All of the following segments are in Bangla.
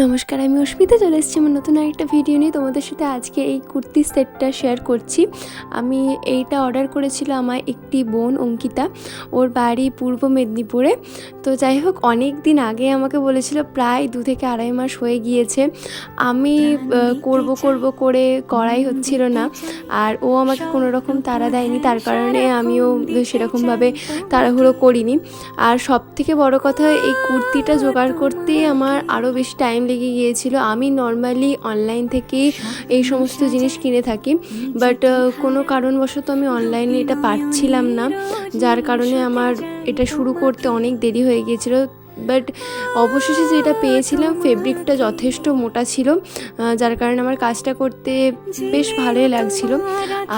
নমস্কার, আমি অস্মিতা চলে এসেছি আমার নতুন আরেকটা ভিডিও নিয়ে। তোমাদের সাথে আজকে এই কুর্তি সেটটা শেয়ার করছি। আমি এইটা অর্ডার করেছিল আমার একটি বোন অঙ্কিতা, ওর বাড়ি পূর্ব মেদিনীপুরে। তো যাই হোক, অনেক দিন আগে আমাকে বলেছিল, প্রায় 2 থেকে আড়াই মাস হয়ে গিয়েছে। আমি করব করে করাই হচ্ছিল না, আর ও আমাকে কোনো রকম তাড়া দেয়নি, তার কারণে আমিও সেরকমভাবে তাড়াহুড়ো করিনি। আর সবথেকে বড় কথা, এই কুর্তিটা জোগাড় করতে আমার আরও বেশি টাইম লেগে গিয়েছিল। আমি নর্মালি অনলাইন থেকেই এই সমস্ত জিনিস কিনে থাকি, বাট কোনো কারণবশত আমি অনলাইনে এটা পাচ্ছিলাম না, যার কারণে আমার এটা শুরু করতে অনেক দেরি হয়ে গিয়েছিল। বাট অবশেষে যেটা পেয়েছিলাম, ফেব্রিকটা যথেষ্ট মোটা ছিল, যার কারণে আমার কাজটা করতে বেশ ভালোই লাগছিল।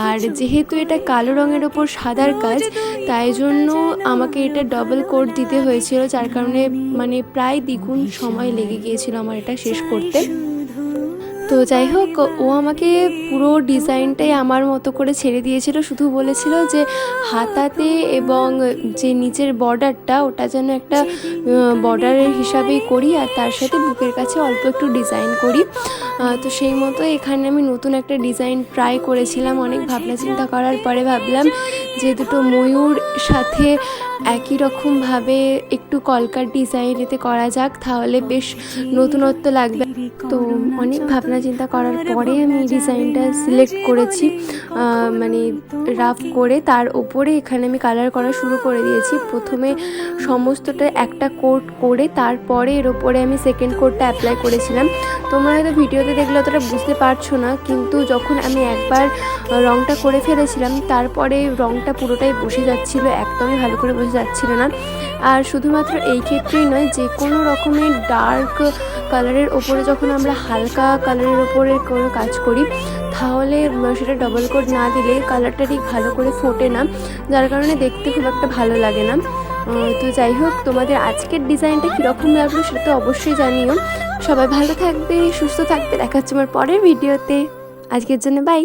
আর যেহেতু এটা কালো রঙের ওপর সাদার কাজ, তাই জন্য আমাকে এটা ডবল কোট দিতে হয়েছিল, যার কারণে মানে প্রায় দ্বিগুণ সময় লেগে গিয়েছিল আমার এটা শেষ করতে। তো যাই হোক, ও আমাকে পুরো ডিজাইনটাই আমার মতো করে ছেড়ে দিয়েছিল, শুধু বলেছিল যে হাতাতে এবং যে নিচের বর্ডারটা, ওটা যেন একটা বর্ডারের হিসাবেই করি, আর তার সাথে বুকের কাছে অল্প একটু ডিজাইন করি। তো সেই মতো এখানে আমি নতুন একটা ডিজাইন ট্রাই করেছিলাম। অনেক ভাবনা চিন্তা করার পরে ভাবলাম যে দুটো ময়ূর সাথে একই রকমভাবে একটু কলকার ডিজাইন এতে করা যাক, তাহলে বেশ নতুনত্ব লাগবে। তো অনেক ভাবনা চিন্তা করার পরে আমি ডিজাইনটা সিলেক্ট করেছি, মানে রাফ করে তার ওপরে এখানে আমি কালার করা শুরু করে দিয়েছি। প্রথমে সমস্তটা একটা কোট করে তারপরে এর ওপরে আমি সেকেন্ড কোটটা অ্যাপ্লাই করেছিলাম। তোমরা হয়তো ভিডিওতে দেখলে অতটা বুঝতে পারছো না, কিন্তু যখন আমি একবার রঙটা করে ফেলেছিলাম, তারপরে রঙটা পুরোটাই বসে যাচ্ছিলো, একদমই ভালো করে বসে যাচ্ছিল না। আর শুধুমাত্র এই ক্ষেত্রেই নয়, যে কোনো রকমের ডার্ক কালারের ওপরে যখন আমরা হালকা কালারের ওপরে কোনো কাজ করি, তাহলে সেটা ডবল কোট না দিলে কালারটা ঠিক ভালো করে ফোটে না, যার কারণে দেখতে খুব একটা ভালো লাগে না। তো যাই হোক, তোমাদের আজকের ডিজাইনটা কীরকম লাগলো সেটা তো অবশ্যই জানিও। সবাই ভালো থাকবে, সুস্থ থাকবে, দেখা হচ্ছে আমার পরের ভিডিওতে। আজকের জন্য বাই।